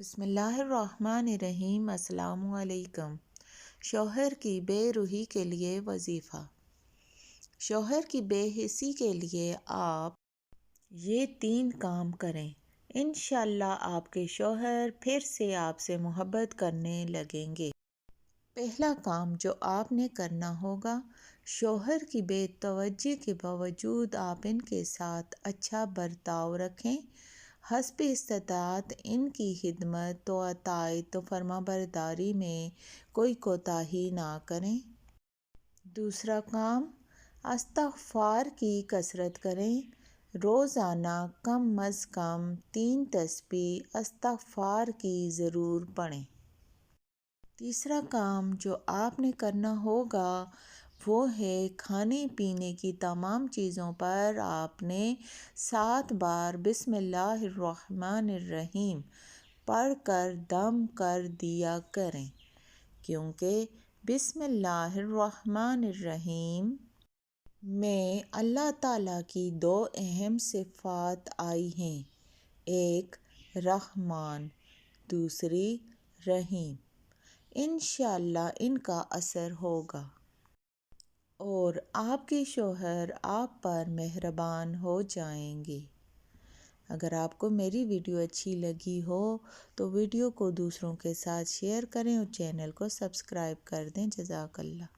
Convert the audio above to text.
بسم اللہ الرحمن الرحیم۔ السلام علیکم۔ شوہر کی بے روحی کے لیے وظیفہ۔ شوہر کی بے حسی کے لیے آپ یہ 3 کام کریں، انشاءاللہ آپ کے شوہر پھر سے آپ سے محبت کرنے لگیں گے۔ پہلا کام جو آپ نے کرنا ہوگا، شوہر کی بے توجہی کے باوجود آپ ان کے ساتھ اچھا برتاؤ رکھیں، حسب استطاعت ان کی خدمت و اطاعت و فرمانبرداری میں کوئی کوتاہی نہ کریں۔ دوسرا کام، استغفار کی کثرت کریں، روزانہ کم از کم 3 تسبیح استغفار کی ضرور پڑھیں۔ تیسرا کام جو آپ نے کرنا ہوگا وہ ہے کھانے پینے کی تمام چیزوں پر آپ نے 7 بار بسم اللہ الرحمن الرحیم پڑھ کر دم کر دیا کریں، کیونکہ بسم اللہ الرحمن الرحیم میں اللہ تعالیٰ کی 2 اہم صفات آئی ہیں، ایک رحمان، دوسری رحیم۔ انشاءاللہ ان کا اثر ہوگا اور آپ کے شوہر آپ پر مہربان ہو جائیں گے۔ اگر آپ کو میری ویڈیو اچھی لگی ہو تو ویڈیو کو دوسروں کے ساتھ شیئر کریں اور چینل کو سبسکرائب کر دیں۔ جزاک اللہ۔